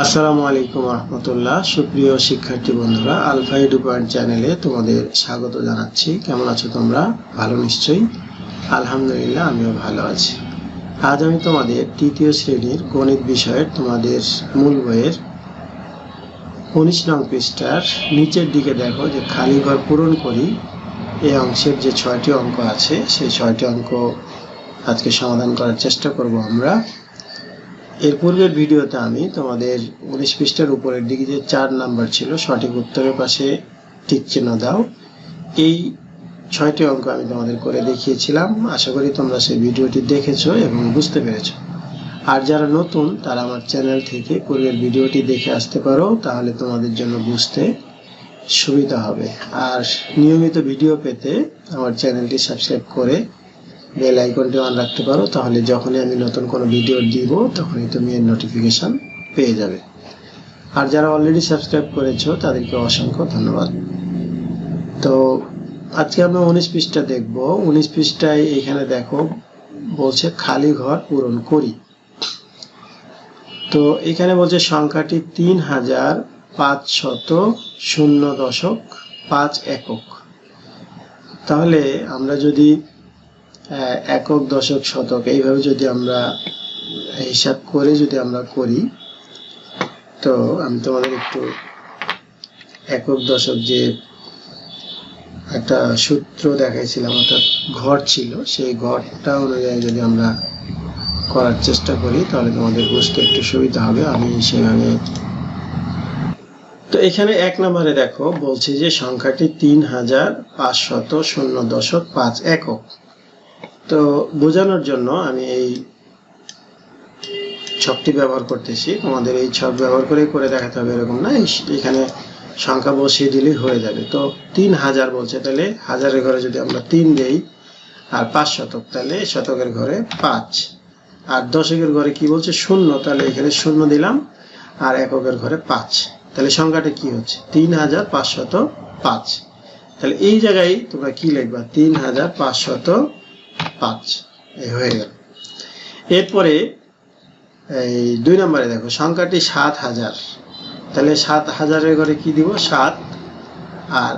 আসসালামু আলাইকুম রহমতুল্লাহ। সুপ্রিয় শিক্ষার্থী বন্ধুরা, আলফা এডু পয়েন্ট চ্যানেলে তোমাদের স্বাগত জানাচ্ছি। কেমন আছো তোমরা? ভালো নিশ্চয়ই। আলহামদুলিল্লাহ, আমিও ভালো আছি। আজ আমি তোমাদের তৃতীয় শ্রেণীর গণিত বিষয়ের তোমাদের মূল বইয়ের 19 নং পৃষ্ঠার নিচের দিকে দেখো যে খালি ঘর পূরণ করি এই অংশের যে 6টি অঙ্ক আছে সেই 6টি অঙ্ক আজকে সমাধান করার চেষ্টা করব আমরা। এর পূর্বের ভিডিওতে আমি তোমাদের 19 পৃষ্ঠার উপরের দিকে যে 4 নাম্বার ছিল সঠিক উত্তরের পাশে টিক চিহ্ন দাও, এই 6টি অঙ্ক আমি তোমাদের করে দেখিয়েছিলাম। আশা করি তোমরা সেই ভিডিওটি দেখেছো এবং বুঝতে পেরেছো। আর যারা নতুন তারা আমার চ্যানেল থেকে পূর্বের ভিডিওটি দেখে আসতে পারো, তাহলে তোমাদের জন্য বুঝতে সুবিধা হবে। আর নিয়মিত ভিডিও পেতে আমার চ্যানেলটি সাবস্ক্রাইব করে বেল আইকনটি অন রাখতে পারো, তাহলে যখনই আমি নতুন কোনো ভিডিও দিব তখনই তুমি এর নোটিফিকেশন পেয়ে যাবে। আর যারা অলরেডি সাবস্ক্রাইব করেছো তাদেরকে অসংখ্য ধন্যবাদ। তো আজকে আমরা 19 পৃষ্ঠা দেখব। 19 পৃষ্ঠায় এখানে দেখো বলছে খালি ঘর পূরণ করি। তো এখানে বলছে সংখ্যাটি ৩৫০০.৫ একক। তাহলে আমরা যদি একক, দশক, শতক এইভাবে যদি আমরা হিসাব করে যদি আমরা করি, তো আমি তোমাদের একটু একক দশক যে একটা সূত্র দেখাইছিলাম, অর্থাৎ ঘর ছিল, সেই ঘরটা অনুযায়ী যদি আমরা করার চেষ্টা করি তাহলে তোমাদের বুঝতে একটু সুবিধা হবে। আমি সেভাবে। তো এখানে 1 নম্বরে দেখো বলছে যে সংখ্যাটি ৩৫০০.৫ একক। তো বোঝানোর জন্য আমি এই ছকটি ব্যবহার করতেছি। তোমাদের এই ছক ব্যবহার করে দেখাতে হবে এরকম না, এখানে সংখ্যা বসিয়ে দিলেই হয়ে যাবে। তো 3000 বলছে, তাহলে হাজারের ঘরে যদি আমরা 3 দেই, আর 5 শতক, তাহলে শতকের ঘরে 5, আর দশকের ঘরে কি বলছে 0, তাহলে এখানে 0 দিলাম, আর এককের ঘরে 5, তাহলে সংখ্যাটা কি হচ্ছে 3505। তাহলে এই জায়গায় তোমরা কি লিখবা 3505, এই হয়ে গেল। এরপরে এই 2 নম্বরে দেখো সংখ্যাটি 7000, তাহলে 7000-এর ঘরে কি দিব 7, আর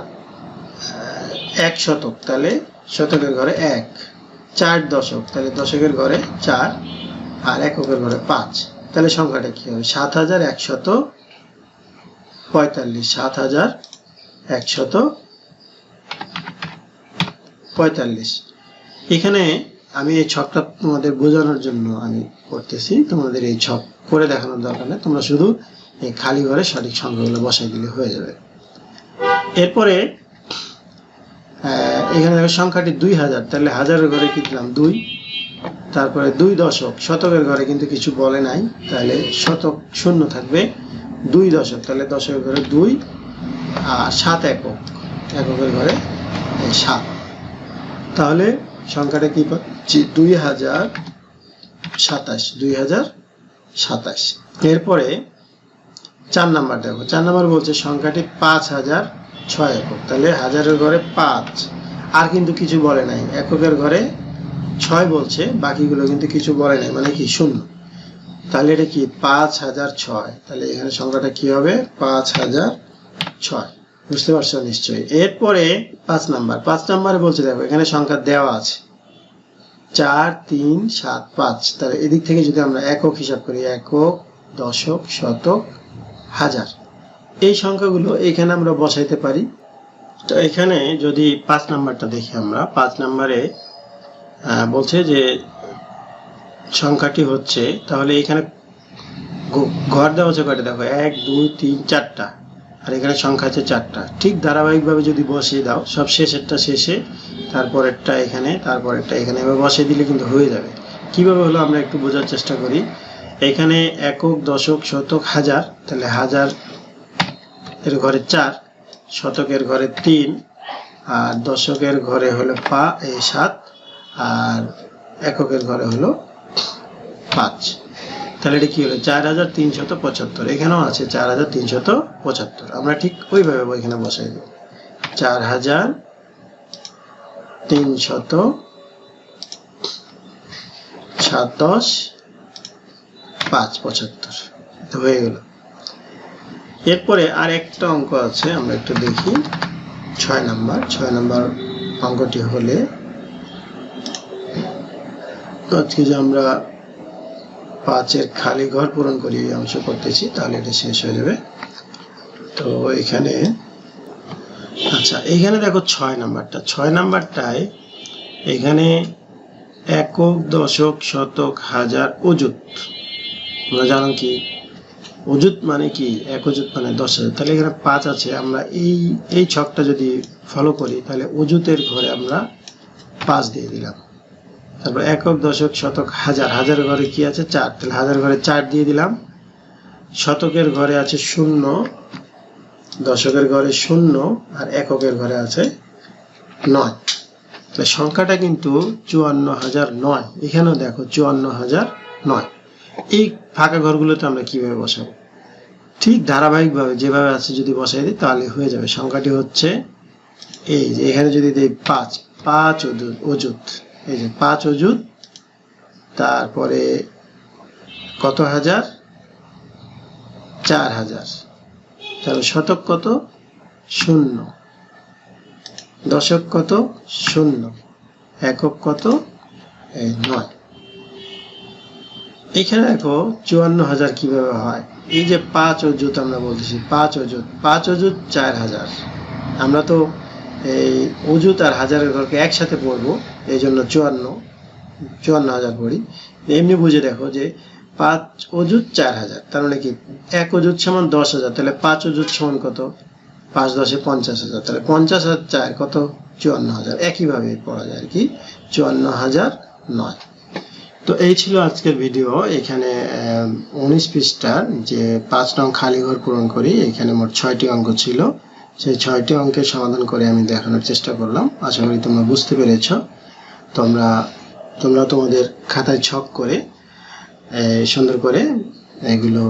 1 শতক, তাহলে শতকের ঘরে 1, 4 দশক, তাহলে দশকের ঘরে 4, আর এককের ঘরে 5, তাহলে সংখ্যাটা কি হবে 7145, 7145। এখানে আমি এই ছকটা তোমাদের বোঝানোর জন্য আমি করতেছি, তোমাদের এই ছক করে দেখানোর দরকার নেই, তোমরা শুধু এই খালি ঘরে সঠিক সংখ্যাগুলো বসাই দিলে হয়ে যাবে। এরপরে এখানে দেখো সংখ্যাটি 2000, তাহলে হাজারের ঘরে কি দিলাম 2, তারপরে 2 দশক, শতকের ঘরে কিন্তু কিছু বলে নাই, তাহলে শতক 0 থাকবে, 2 দশক, তাহলে দশকের ঘরে 2, আর 7 একক, এককের ঘরে 7, তাহলে সংখ্যাটা কি পাচ্ছি 2027। এরপরে 4 নাম্বার দেখো, 4 নাম্বার বলছে সংখ্যাটি 5006 একক, তাহলে হাজারের ঘরে 5, আর কিন্তু কিছু বলে নাই, এককের ঘরে 6 বলছে, বাকিগুলো কিন্তু কিছু বলে নাই, মানে কি 0, তাহলে এটা কি 5006, তাহলে এখানে সংখ্যাটা কি হবে 5006। বুঝতে পারছো নিশ্চয়ই। এরপরে 5 নাম্বারে বলছে দেখো এখানে সংখ্যা দেওয়া আছে 4, 3, 7, 5, তাহলে এদিক থেকে যদি আমরা একক হিসাব করি, একক, দশক, শতক, হাজার, এই সংখ্যাগুলো এখানে আমরা বসাইতে পারি। তো এখানে যদি 5 নাম্বারটা দেখি আমরা, 5 নাম্বারে বলছে যে সংখ্যাটি হচ্ছে, তাহলে এখানে ঘর দেওয়া আছে কয়টা দেখো 1, 2, 3, 4টা, আর এখানে সংখ্যা আছে 4টা। ঠিক ধারাবাহিকভাবে যদি বসিয়ে দাও, সব শেষেরটা শেষে, তারপরেরটা এখানে, তারপরেরটা এখানে, এভাবে বসিয়ে দিলে কিন্তু হয়ে যাবে। কিভাবে হলো আমরা একটু বোঝার চেষ্টা করি। এখানে একক, দশক, শতক, হাজার, তাহলে হাজার এর ঘরে 4, শতকের ঘরে 3, আর দশকের ঘরে হলো 7, আর এককের ঘরে হলো 5, তাহলে এটা কি হলো 4375। এখানেও আছে 4375, আমরা ঠিক ওইভাবে এখানে বসাই দেব 4327.5 75 হয়ে গেল। এরপরে আর একটা অঙ্ক আছে, আমরা একটু দেখি। 6 নাম্বার অঙ্কটি হলে আজকে যে আমরা 5-এর খালি ঘর পূরণ করি এই অংশ করতেছি, তাহলে এটা শেষ হয়ে যাবে। তো এখানে আচ্ছা, এখানে দেখো 6 নাম্বারটায় এখানে একক, দশক, শতক, হাজার, অযুত। তোমরা জানো কি অযুত মানে কি? এক অযুত মানে 10,000। তাহলে এখানে 5 আছে, আমরা এই ছকটা যদি ফলো করি তাহলে অযুতের ঘরে আমরা 5 দিয়ে দিলাম। তারপর একক, দশক, শতক, হাজার। হাজারের ঘরে কি আছে? 4। তাহলে হাজার ঘরে 4 দিয়ে দিলাম। শতকের ঘরে আছে 0, দশকের ঘরে 0, আর এককের ঘরে আছে 9। তাহলে সংখ্যাটা কিন্তু 54,009। এখানেও দেখো 54,009। এই ফাঁকা ঘরগুলোতে আমরা কিভাবে বসাবো? ঠিক ধারাবাহিকভাবে যেভাবে আছে যদি বসাই দিই তাহলে হয়ে যাবে। সংখ্যাটি হচ্ছে এই যে এখানে যদি দিই 5 অযুত, এই যে 5 অযুত, তারপরে কত হাজার? 4,000। তাহলে শতক কত? 0। দশক কত? 0। একক কত? 9। এখানে দেখো 54,000 কিভাবে হয়। এই যে 5 অযুত আমরা বলতেছি, 5 অযুত 4,000। আমরা তো এই অযুত আর হাজারের ঘরকে একসাথে পড়বো, এই জন্য 54,000 পড়ি। এমনি বুঝে দেখো যে 5 অযুত 4,000, তার মানে কি 1 অযুত সমান 10,000। তাহলে 5 অযুত সমান কত? 5 10 50,000। তাহলে 50,000 4 কত? 54,000। একইভাবে পড়া যায় আর কি, 54,009। তো এই ছিল আজকের ভিডিও। এখানে 19 পৃষ্ঠার যে 5 নং খালি ঘর পূরণ করি, এখানে মোট 6টি অঙ্ক ছিল। সেই 6টি অঙ্কের সমাধান করে আমি দেখানোর চেষ্টা করলাম। আশা করি তোমরা বুঝতে পেরেছ। তোমরা তোমাদের খাতায় ছক করে সুন্দর করে এগুলো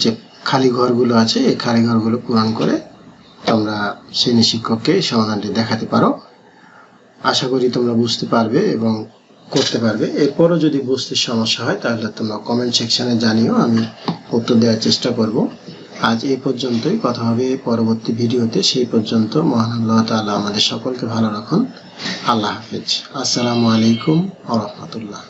যে খালি ঘরগুলো আছে এই খালি ঘরগুলো পূরণ করে তোমরা শ্রেণী শিক্ষককে সমাধানটি দেখাতে পারো। আশা করি তোমরা বুঝতে পারবে এবং করতে পারবে। এরপরও যদি বুঝতে সমস্যা হয় তাহলে তোমরা কমেন্ট সেকশনে জানিও, আমি উত্তর দেওয়ার চেষ্টা করব। আজ এই পর্যন্তই, কথা হবে পরবর্তী ভিডিওতে। সেই পর্যন্ত মহান আল্লাহ তাআলা আমাদের সকলকে ভালো রাখুন। আল্লাহ হাফেজ। আসসালামু আলাইকুম ওয়া রাহমাতুল্লাহ।